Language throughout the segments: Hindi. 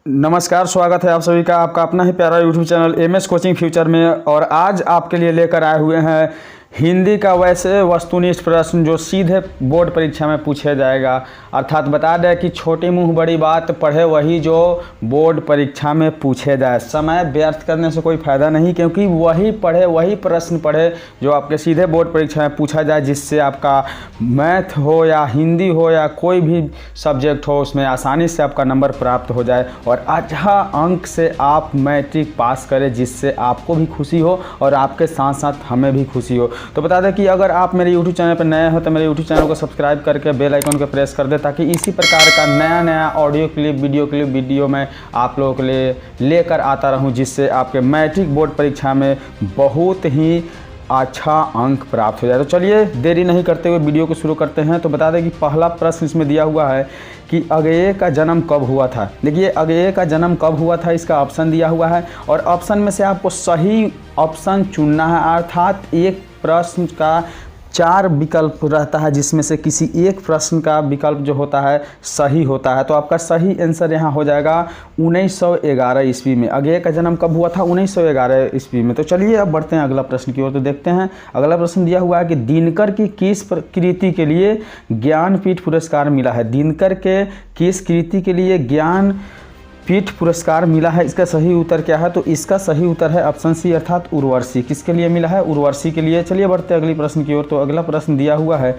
नमस्कार, स्वागत है आप सभी का आपका अपना ही प्यारा YouTube channel MS coaching future में। और आज आपके लिए लेकर आए हुए हैं हिंदी का वैसे वस्तुनिष्ठ प्रश्न जो सीधे बोर्ड परीक्षा में पूछा जाएगा। अर्थात बता दें कि छोटी मुंह बड़ी बात, पढ़े वही जो बोर्ड परीक्षा में पूछे जाए। समय व्यर्थ करने से कोई फ़ायदा नहीं, क्योंकि वही पढ़े वही प्रश्न पढ़े जो आपके सीधे बोर्ड परीक्षा में पूछा जाए, जिससे आपका मैथ हो या हिंदी हो या कोई भी सब्जेक्ट हो उसमें आसानी से आपका नंबर प्राप्त हो जाए और अच्छा अंक से आप मैट्रिक पास करें, जिससे आपको भी खुशी हो और आपके साथ साथ हमें भी खुशी हो। तो बता दें कि अगर आप मेरे YouTube चैनल पर नए हो तो मेरे YouTube चैनल को सब्सक्राइब करके बेल आइकन को प्रेस कर दें, ताकि इसी प्रकार का नया ऑडियो क्लिप वीडियो मैं आप लोगों के लिए लेकर आता रहूं, जिससे आपके मैट्रिक बोर्ड परीक्षा में बहुत ही अच्छा अंक प्राप्त हो जाए। तो चलिए देरी नहीं करते हुए वीडियो को शुरू करते हैं। तो बता दें कि पहला प्रश्न इसमें दिया हुआ है कि अगेय का जन्म कब हुआ था। देखिए, अगेय का जन्म कब हुआ था, इसका ऑप्शन दिया हुआ है और ऑप्शन में से आपको सही ऑप्शन चुनना है। अर्थात एक प्रश्न का 4 विकल्प रहता है, जिसमें से किसी एक प्रश्न का विकल्प जो होता है सही होता है। तो आपका सही आंसर यहाँ हो जाएगा 1911 ईस्वी में। अगेय का जन्म कब हुआ था? 1911 ईस्वी में। तो चलिए अब बढ़ते हैं अगला प्रश्न की ओर। तो देखते हैं अगला प्रश्न दिया हुआ है कि दिनकर की किस कृति के लिए ज्ञानपीठ पुरस्कार मिला है। दिनकर के किस कृति के लिए ज्ञानपीठ पुरस्कार मिला है, इसका सही उत्तर क्या है? तो इसका सही उत्तर है ऑप्शन सी, अर्थात उर्वशी। किसके लिए मिला है? उर्वशी के लिए। चलिए बढ़ते हैं अगले प्रश्न की ओर। तो अगला प्रश्न दिया हुआ है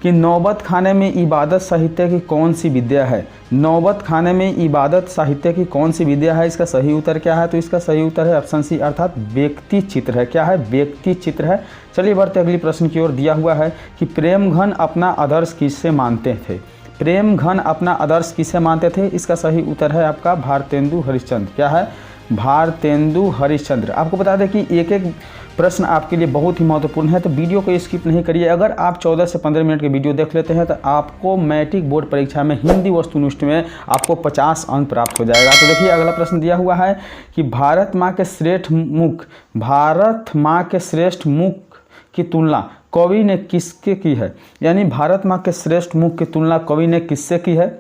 कि नौबत खाने में इबादत साहित्य की कौन सी विद्या है। नौबत खाने में इबादत साहित्य की कौन सी विद्या है, इसका सही उत्तर क्या है? तो इसका सही उत्तर है ऑप्शन सी, अर्थात व्यक्ति चित्र है। क्या है? व्यक्ति चित्र है। चलिए बढ़ते अगली प्रश्न की ओर। दिया हुआ है कि प्रेमघन अपना आदर्श किससे मानते थे। प्रेमघन अपना आदर्श किसे मानते थे, इसका सही उत्तर है आपका भारतेंदु हरिश्चंद्र। क्या है? भारतेंदु हरिश्चंद्र। आपको बता दें कि एक एक प्रश्न आपके लिए बहुत ही महत्वपूर्ण है, तो वीडियो को स्किप नहीं करिए। अगर आप 14 से 15 मिनट के वीडियो देख लेते हैं तो आपको मैट्रिक बोर्ड परीक्षा में हिंदी वस्तुनिष्ठ में आपको 50 अंक प्राप्त हो जाएगा। तो देखिए अगला प्रश्न दिया हुआ है कि भारत माँ के श्रेष्ठ मुख की तुलना कवि ने किसके की है। यानी भारत माँ के श्रेष्ठ मुख की तुलना कवि ने किससे की है,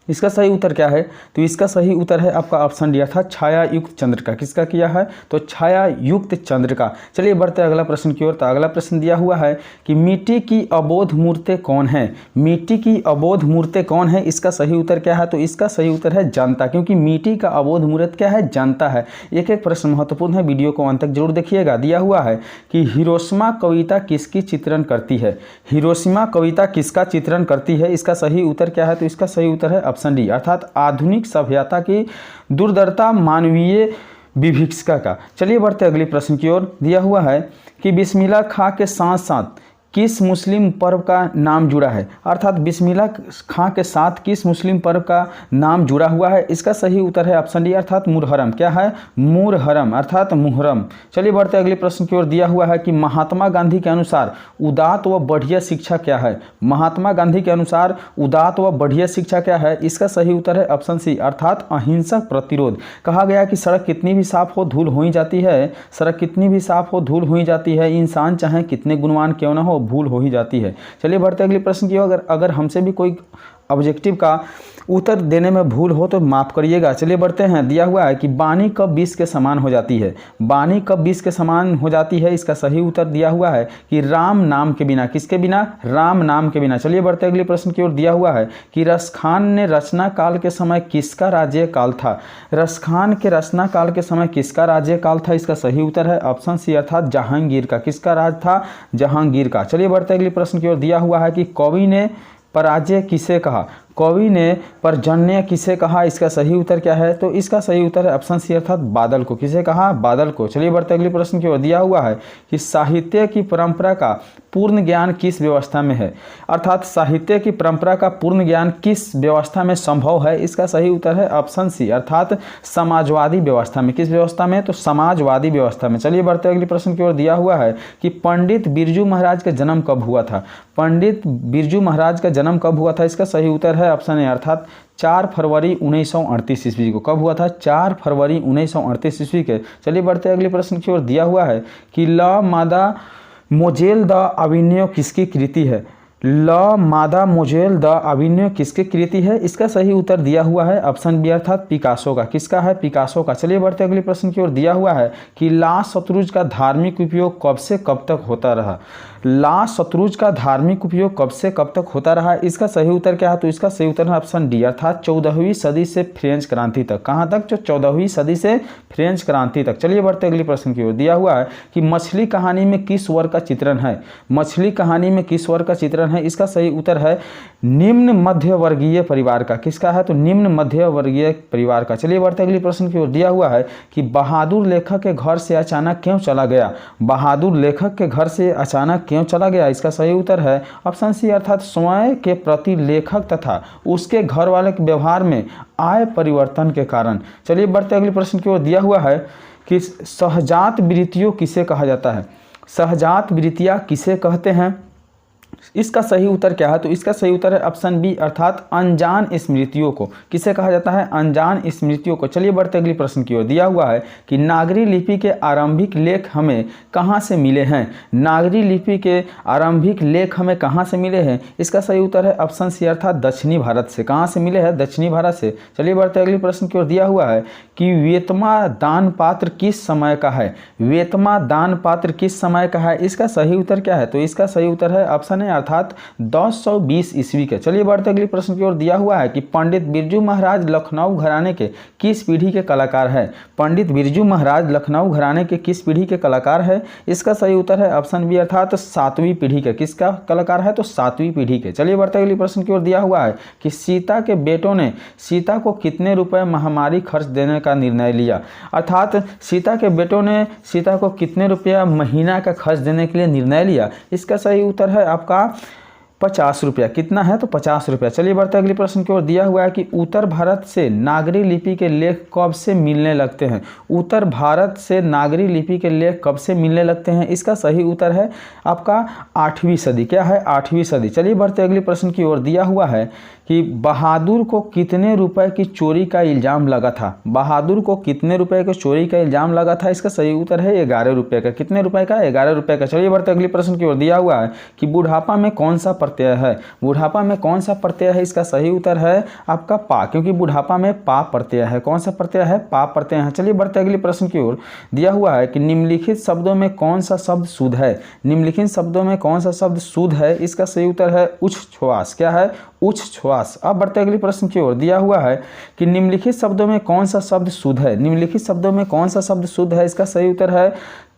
इसका सही उत्तर क्या है? तो इसका सही उत्तर है आपका ऑप्शन डी, अर्थात छाया युक्त चंद्र का। किसका किया है? तो छाया युक्त चंद्र का। चलिए बढ़ते हैं अगला प्रश्न की ओर। तो अगला प्रश्न दिया हुआ है कि मिट्टी की अबोध मूर्तें कौन है। मिट्टी की अबोध मूर्तें कौन है, इसका सही उत्तर क्या है? तो इसका सही उत्तर है जनता, क्योंकि मिट्टी का अबोध मूर्त क्या है? जनता है। एक एक प्रश्न महत्वपूर्ण है, वीडियो को अंत तक जरूर देखिएगा। दिया हुआ है कि हिरोशिमा कविता किसकी चित्रण करती है। हिरोशिमा कविता किसका चित्रण करती है, इसका सही उत्तर क्या है? तो इसका सही उत्तर है ऑप्शन डी, अर्थात आधुनिक सभ्यता की दुर्दरता मानवीय विभीषिका का। चलिए बढ़ते अगले प्रश्न की ओर। दिया हुआ है कि बिस्मिल्लाह खां के साथ साथ किस मुस्लिम पर्व का नाम जुड़ा है। अर्थात बिस्मिल्लाह खां के साथ किस मुस्लिम पर्व का नाम जुड़ा हुआ है, इसका सही उत्तर है ऑप्शन डी, अर्थात मुहर्रम। क्या है? मुहर्रम, अर्थात मुहर्रम। चलिए बढ़ते अगले प्रश्न की ओर। दिया हुआ है कि महात्मा गांधी के अनुसार उदात्त व बढ़िया शिक्षा क्या है। महात्मा गांधी के अनुसार उदात्त व बढ़िया शिक्षा क्या है, इसका सही उत्तर है ऑप्शन सी, अर्थात अहिंसक प्रतिरोध। कहा गया कि सड़क कितनी भी साफ हो धूल हो ही जाती है। सड़क कितनी भी साफ हो धूल हो ही जाती है। इंसान चाहे कितने गुणवान क्यों ना हो, भूल हो ही जाती है। चलिए बढ़ते अगले प्रश्न की ओर। अगर हमसे भी कोई ऑब्जेक्टिव का उत्तर देने में भूल हो तो माफ़ करिएगा। चलिए बढ़ते हैं। दिया हुआ है कि वाणी कब विष के समान हो जाती है। वाणी कब विष के समान हो जाती है, इसका सही उत्तर दिया हुआ है कि राम नाम के बिना। किसके बिना? राम नाम के बिना। चलिए बढ़ते अगले प्रश्न की ओर। दिया हुआ है कि रसखान ने रचना काल के समय किसका राज्य काल था। रसखान के रचना काल के समय किसका राज्य काल था, इसका सही उत्तर है ऑप्शन सी, अर्थात जहांगीर का। किसका राज था? जहांगीर का। चलिए बढ़ते अगले प्रश्न की ओर। दिया हुआ है कि कवि ने पराजय किसे कहा। कवि ने पर्जन्य किसे कहा, इसका सही उत्तर क्या है? तो इसका सही उत्तर है ऑप्शन सी, अर्थात बादल को। किसे कहा? बादल को। चलिए बढ़ते अगले प्रश्न की ओर। दिया हुआ है कि साहित्य की परंपरा का पूर्ण ज्ञान किस व्यवस्था में है। अर्थात साहित्य की परंपरा का पूर्ण ज्ञान किस व्यवस्था में संभव है, इसका सही उत्तर है ऑप्शन सी, अर्थात समाजवादी व्यवस्था में। किस व्यवस्था में? तो समाजवादी व्यवस्था में। चलिए बढ़ते अगले प्रश्न की ओर। दिया हुआ है कि पंडित बिरजू महाराज का जन्म कब हुआ था। पंडित बिरजू महाराज का जन्म कब हुआ था, इसका सही उत्तर है ऑप्शन ए, अर्थात 4 फरवरी 1938 ईस्वी को। कब हुआ था? 4 फरवरी 1938 ईस्वी के। चलिए बढ़ते अगले प्रश्न की ओर। दिया हुआ है कि ला मादा मोजेल द अभिनय किसकी कृति है। ल मादा मोजेल द अभिनय किसकी कृति है? इसका सही उत्तर दिया हुआ है ऑप्शन बी अर्थात पिकासो का। किसका है? पिकासो का। चलिए बढ़ते अगले प्रश्न की ओर। दिया हुआ है कि ला शतरुज का धार्मिक उपयोग कब से कब तक होता रहा? ला शतरुज का धार्मिक उपयोग कब से कब तक होता रहा? इसका सही उत्तर क्या है? तो इसका सही उत्तर है ऑप्शन डी अर्थात 14वीं सदी से फ्रेंच क्रांति तक। कहाँ तक? जो 14वीं सदी से फ्रेंच क्रांति तक। चलिए बढ़ते अगले प्रश्न की ओर। दिया हुआ है कि मछली कहानी में किस वर्ग का चित्रण है? मछली कहानी में किस वर्ग का चित्रण है? इसका सही उत्तर है निम्न मध्य वर्गीय परिवार का। किसका है? तो निम्न मध्य वर्गीय परिवार का। चलिए बढ़ते अगले प्रश्न की ओर। दिया हुआ है कि बहादुर लेखक के घर से अचानक क्यों चला गया? बहादुर लेखक के घर से अचानक क्यों चला गया? इसका सही उत्तर है ऑप्शन सी अर्थात स्वयं के प्रति लेखक तथा उसके घर वाले के व्यवहार में आए परिवर्तन के कारण। चलिए बढ़ते अगले प्रश्न की ओर। दिया हुआ है कि सहजात वृत्तियों किसे कहा जाता है? सहजात वृत्तियां किसे कहते हैं? इसका सही उत्तर क्या है? तो इसका सही उत्तर है ऑप्शन बी अर्थात अनजान स्मृतियों को। किसे कहा जाता है? अनजान स्मृतियों को। चलिए बढ़ते अगले प्रश्न की ओर। दिया हुआ है कि नागरी लिपि के आरंभिक लेख हमें कहाँ से मिले हैं? नागरी लिपि के आरंभिक लेख हमें कहाँ से मिले हैं? इसका सही उत्तर है ऑप्शन सी अर्थात दक्षिणी भारत से। कहाँ से मिले हैं? दक्षिणी भारत से। चलिए बढ़ते अगले प्रश्न की ओर। दिया हुआ है कि वेतमा दान पात्र किस समय का है? वेतमा दान पात्र किस समय का है? इसका सही उत्तर क्या है? तो इसका सही उत्तर है ऑप्शन अर्थात 1020 ईस्वी के। चलिए बढ़ते अगले प्रश्न की ओर। दिया हुआ है कि पंडित बिरजू महाराज लखनऊ घराने के किस पीढ़ी के कलाकार है? पंडित बिरजू महाराज लखनऊ घराने के किस पीढ़ी के कलाकार है? इसका सही उत्तर है ऑप्शन बी अर्थात 7वीं पीढ़ी के। किसका कलाकार है? तो 7वीं पीढ़ी के। चलिए बढ़ते अगले प्रश्न की ओर। दिया हुआ है कि सीता के बेटों ने सीता को कितने रुपए महामारी खर्च देने का निर्णय लिया? अर्थात सीता के बेटों ने सीता को कितने रुपया महीना का खर्च देने के लिए निर्णय लिया? इसका सही उत्तर है आपका 50 रुपया। कितना है? तो 50 रुपया। चलिए बढ़ते अगले प्रश्न की ओर। दिया हुआ है कि उत्तर भारत से नागरी लिपि के लेख कब से मिलने लगते हैं? उत्तर भारत से नागरी लिपि के लेख कब से मिलने लगते हैं? इसका सही उत्तर है आपका 8वीं सदी। क्या है? 8वीं सदी। चलिए बढ़ते अगले प्रश्न की ओर। दिया हुआ है कि बहादुर को कितने रुपए की चोरी का इल्जाम लगा था? बहादुर को कितने रुपए की चोरी का इल्जाम लगा था? इसका सही उत्तर है 11 रुपए का। कितने रुपए का? 11 रुपए का। चलिए बढ़ते अगले प्रश्न की ओर। दिया हुआ है कि बुढ़ापा में कौन सा प्रत्यय है? बुढ़ापा में कौन सा प्रत्यय है? इसका सही उत्तर है आपका पा, क्योंकि बुढ़ापा में पा प्रत्यय है। कौन सा प्रत्यय है? पा प्रत्यय है। चलिए बढ़ते अगले प्रश्न की ओर। दिया हुआ है कि निम्नलिखित शब्दों में कौन सा शब्द शुद्ध है? निम्नलिखित शब्दों में कौन सा शब्द शुद्ध है? इसका सही उत्तर है उच्छ्वास। क्या है? उच्छ्वास। अब बढ़ते अगले प्रश्न की ओर। दिया हुआ है कि निम्नलिखित शब्दों में कौन सा शब्द शुद्ध है? निम्नलिखित शब्दों में कौन सा शब्द शुद्ध है? इसका सही उत्तर है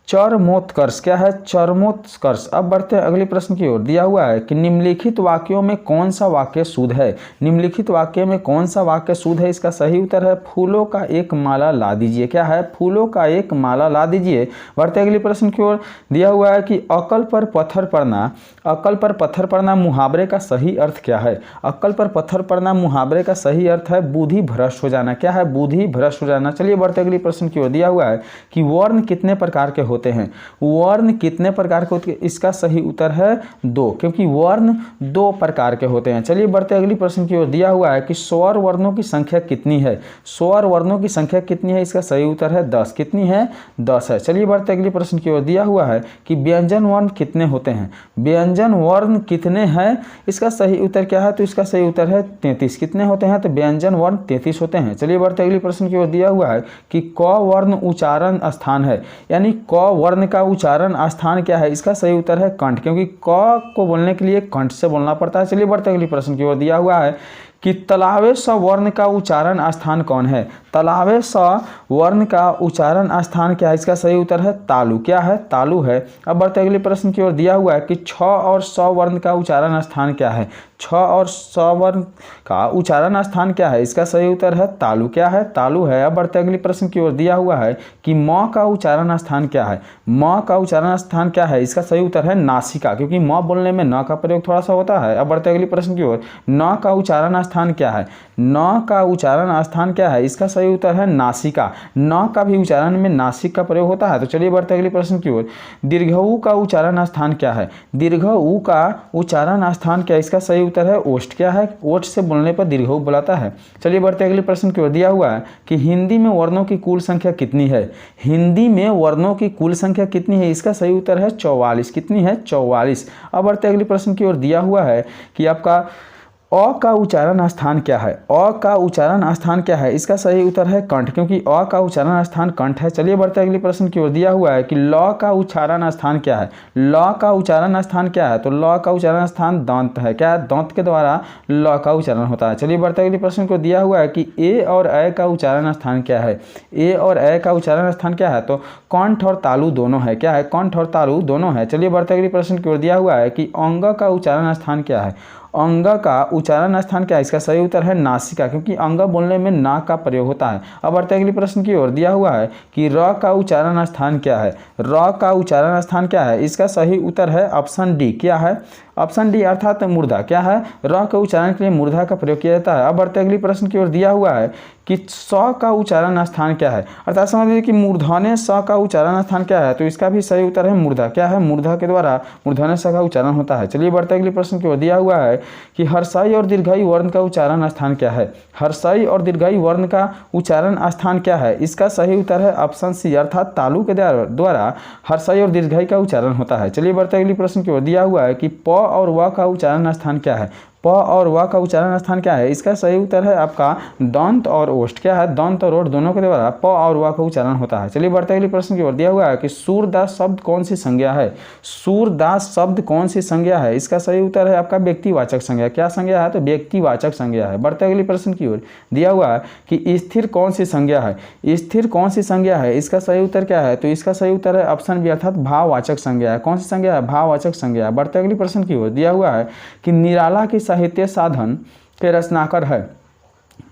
चरमोत्कर्ष। क्या है? चरमोत्कर्ष। अब बढ़ते हैं अगले प्रश्न की ओर। दिया हुआ है कि निम्नलिखित वाक्यों में कौन सा वाक्य शुद्ध है? निम्नलिखित वाक्य में कौन सा वाक्य शुद्ध है? इसका सही उत्तर है फूलों का एक माला ला दीजिए। क्या है? फूलों का एक माला ला दीजिए। बढ़ते अगले प्रश्न की ओर। दिया हुआ है कि अकल पर पत्थर पड़ना, अकल पर पत्थर पड़ना मुहावरे का सही अर्थ क्या है? अकल पर पत्थर पड़ना मुहावरे का सही अर्थ है बुद्धि भ्रष्ट हो जाना। क्या है? बुद्धि भ्रष्ट हो जाना। चलिए बढ़ते अगले प्रश्न की ओर। दिया हुआ है कि वर्ण कितने प्रकार के होते हैं? वर्ण कितने प्रकार के होते हैं? इसका सही उत्तर है 2, क्योंकि वर्ण 2 प्रकार के होते हैं। चलिए बढ़ते अगली प्रश्न की ओर। दिया हुआ है कि स्वर वर्णों की संख्या कितनी है? स्वर वर्णों की संख्या कितनी है? इसका सही उत्तर है 10। कितनी है? 10 है। चलिए बढ़ते अगले प्रश्न की ओर। दिया हुआ है कि व्यंजन वर्ण कितने होते हैं? व्यंजन वर्ण कितने हैं? इसका सही उत्तर क्या है? तो इसका सही उत्तर है 33। कितने होते हैं? तो व्यंजन वर्ण 33 होते हैं। चलिए बढ़ते अगले प्रश्न की ओर। दिया हुआ है कि क वर्ण उच्चारण स्थान है, यानी क वर्ण का उच्चारण स्थान क्या है? इसका सही उत्तर है कंठ, क्योंकि क को बोलने के लिए कंठ से बोलना पड़ता है। चलिए बढ़ते अगले प्रश्न की ओर। दिया हुआ है कि तलावे स वर्ण का उच्चारण स्थान कौन है? तलावे स वर्ण का उच्चारण स्थान क्या है? इसका सही उत्तर है तालु। क्या है? तालु है। अब बढ़ते अगले प्रश्न की ओर। दिया हुआ है कि छ और स वर्ण का उच्चारण स्थान क्या है? छ और स वर्ण का उच्चारण स्थान क्या है? इसका सही उत्तर है तालु। क्या है? तालु है। अब बढ़ते अगले प्रश्न की ओर। दिया हुआ है कि म का उच्चारण स्थान क्या है? म का उच्चारण स्थान क्या है? इसका सही उत्तर है नासिका, क्योंकि म बोलने में न का प्रयोग थोड़ा सा होता है। अब बढ़ते अगले प्रश्न की ओर। न का उच्चारण स्थान क्या है? न का उच्चारण स्थान क्या है? इसका सही उत्तर है नासिका। न का भी उच्चारण में नासिक का प्रयोग होता है। तो चलिए बढ़ते अगले प्रश्न की ओर। दीर्घ ऊ का उच्चारण स्थान क्या है? दीर्घ ऊ का उच्चारण स्थान क्या है? इसका सही उत्तर है ओष्ठ। क्या है? ओष्ठ से बोलने पर दीर्घ बुलाता है। चलिए बढ़ते अगले प्रश्न की ओर। दिया हुआ है कि हिंदी में वर्णों की कुल संख्या कितनी है? हिंदी में वर्णों की कुल संख्या कितनी है? इसका सही उत्तर है 44। कितनी है? 44। अब बढ़ते अगले प्रश्न की ओर। दिया हुआ है कि आपका अ का उच्चारण स्थान क्या है? अ का उच्चारण स्थान क्या है? इसका सही उत्तर है कंठ, क्योंकि अ का उच्चारण स्थान कंठ है। चलिए बढ़ते अगले प्रश्न की ओर। दिया हुआ है कि ल का उच्चारण स्थान क्या है? ल का उच्चारण स्थान क्या है? तो ल का उच्चारण स्थान दांत है। क्या है? दांत के द्वारा ल का उच्चारण होता है। चलिए बढ़ते अगले प्रश्न को। दिया हुआ है कि ए और ए का उच्चारण स्थान क्या है? ए और ए का उच्चारण स्थान क्या है? तो कंठ और तालु दोनों है। क्या है? कंठ और तालु दोनों है। चलिए बढ़ते अगले प्रश्न की ओर। दिया हुआ है कि अंग का उच्चारण स्थान क्या है? अंग का उच्चारण स्थान क्या है? इसका सही उत्तर है नासिका, क्योंकि अंग बोलने में ना का प्रयोग होता है। अब बढ़ते अगले प्रश्न की ओर। दिया हुआ है कि र का उच्चारण स्थान क्या है? र का उच्चारण स्थान क्या है? इसका सही उत्तर है ऑप्शन डी। क्या है? ऑप्शन डी अर्थात मूर्धा। क्या है? र के उच्चारण के लिए मूर्धा का प्रयोग किया जाता है। अब बढ़ते अगले प्रश्न की ओर। दिया हुआ है कि स का उच्चारण स्थान क्या है? अर्थात समझ लीजिए कि मूर्धन्य स का उच्चारण स्थान क्या है? तो इसका भी सही उत्तर है मूर्धा। क्या है? मूर्धा के द्वारा मूर्धन्य स का उच्चारण होता है। चलिए बढ़ते अगले प्रश्न की ओर। दिया हुआ है कि हर्षाई और दीर्घाई वर्ण का उच्चारण स्थान क्या है? हर्षाई और दीर्घाई वर्ण का उच्चारण स्थान क्या है? इसका सही उत्तर है ऑप्शन सी अर्थात तालु के द्वारा हर्षाई और दीर्घाई का उच्चारण होता है। चलिए बढ़ते अगले प्रश्न की ओर। दिया हुआ है कि प और व का उच्चारण स्थान क्या है? प और व का उच्चारण स्थान क्या है? इसका सही उत्तर है आपका दंत और ओष्ठ। क्या है? दंत और ओष्ठ दोनों के द्वारा प और व का उच्चारण होता है। चलिए बढ़ते अगले प्रश्न की ओर। दिया हुआ है कि सूरदास शब्द कौन सी संज्ञा है? सूरदास शब्द कौन सी संज्ञा है? इसका सही उत्तर है आपका व्यक्तिवाचक संज्ञा। क्या संज्ञा है? तो व्यक्तिवाचक संज्ञा है। बढ़ते अगले प्रश्न की ओर। दिया हुआ है कि स्थिर कौन सी संज्ञा है? स्थिर कौन सी संज्ञा है? इसका सही उत्तर क्या है? तो इसका सही उत्तर है ऑप्शन बी अर्थात भाववाचक संज्ञा है। कौन सी संज्ञा है? भाववाचक संज्ञा। बढ़ते अगले प्रश्न की ओर। दिया हुआ है कि निराला की साहित्य साधन के रचनाकार है।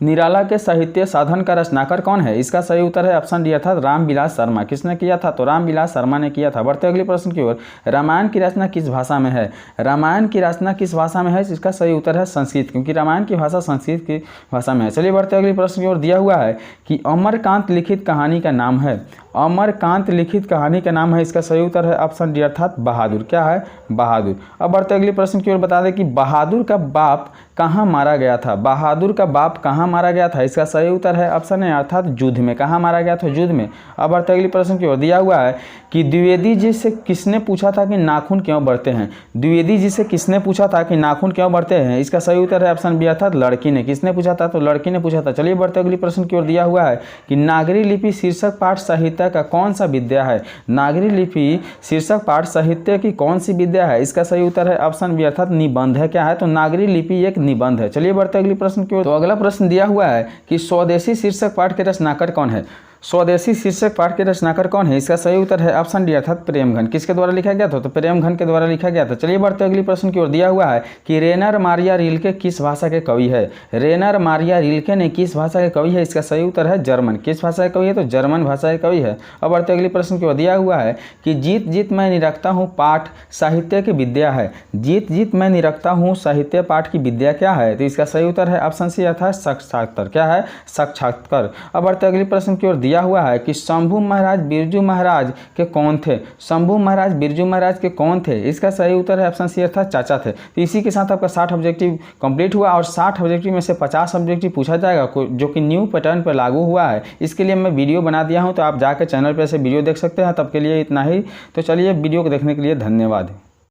निराला के साहित्य साधन का रचनाकार कौन है? इसका सही उत्तर है ऑप्शन डी अर्थात रामविलास शर्मा। किसने किया था? तो रामविलास शर्मा ने किया था। बढ़ते अगले प्रश्न की ओर। रामायण की रचना किस भाषा में है? रामायण की रचना किस भाषा में है? इसका सही उत्तर है संस्कृत, क्योंकि रामायण की भाषा संस्कृत की भाषा में है। चलिए बढ़ते अगले प्रश्न की ओर। दिया हुआ है कि अमरकांत लिखित कहानी का नाम है। अमरकांत लिखित कहानी का नाम है। इसका सही उत्तर है ऑप्शन डी अर्थात बहादुर। क्या है? बहादुर। अब बढ़ते अगले प्रश्न की ओर। बता दें कि बहादुर का बाप कहाँ मारा गया था? बहादुर का बाप कहाँ मारा गया था? इसका सही उत्तर है ऑप्शन ए अर्थात युद्ध में। कहाँ मारा गया था? युद्ध में। अब बढ़ते अगले प्रश्न की ओर। दिया हुआ है कि द्विवेदी जी से किसने पूछा था कि नाखून क्यों बढ़ते हैं? द्विवेदी जी से किसने पूछा था कि नाखून क्यों बढ़ते हैं? इसका सही उत्तर है ऑप्शन बी अर्थात लड़की ने। किसने पूछा था? तो लड़की ने पूछा था। चलिए बढ़ते अगले प्रश्न की ओर। दिया हुआ है कि नागरी लिपि शीर्षक पाठ साहित्य का कौन सा विद्या है? नागरी लिपि शीर्षक पाठ साहित्य की कौन सी विद्या है? इसका सही उत्तर है ऑप्शन बी अर्थात निबंध है। क्या है? तो नागरी लिपि एक निबंध है। चलिए बढ़ते अगले प्रश्न की ओर। तो अगला प्रश्न दिया हुआ है कि स्वदेशी शीर्षक पाठ के रचनाकार कौन है? स्वदेशी शीर्षक पाठ के रचनाकार कौन है? इसका सही उत्तर है ऑप्शन डी अर्थात प्रेमघन। किसके द्वारा लिखा गया था? तो प्रेमघन के द्वारा लिखा गया था। चलिए बढ़ते अगले प्रश्न की ओर। दिया हुआ है कि रेनर मारिया रिल्के किस भाषा के कवि है? रेनर मारिया रिल्के ने किस भाषा के कवि है? इसका सही उत्तर है जर्मन। किस भाषा के कवि है? तो जर्मन भाषा के कवि है। अब बढ़ते अगले प्रश्न की ओर। दिया हुआ है कि जीत जीत मैं निरखता हूँ पाठ साहित्य की विद्या है। जीत जीत मैं निरखता हूँ साहित्य पाठ की विद्या क्या है? तो इसका सही उत्तर है ऑप्शन सी अर्थात साक्षात्कार। क्या है? साक्षात्कार। अब बढ़ते अगले प्रश्न की ओर। दिया हुआ है कि शंभू महाराज बिरजू महाराज के कौन थे? शंभू महाराज बिरजू महाराज के कौन थे? इसका सही उत्तर है ऑप्शन सी अर्थात चाचा थे। तो इसी के साथ आपका 60 ऑब्जेक्टिव कंप्लीट हुआ और 60 ऑब्जेक्टिव में से 50 ऑब्जेक्टिव पूछा जाएगा, जो कि न्यू पैटर्न पर लागू हुआ है। इसके लिए मैं वीडियो बना दिया हूं, तो आप जाकर चैनल पर से वीडियो देख सकते हैं। तब के लिए इतना ही। तो चलिए, वीडियो को देखने के लिए धन्यवाद।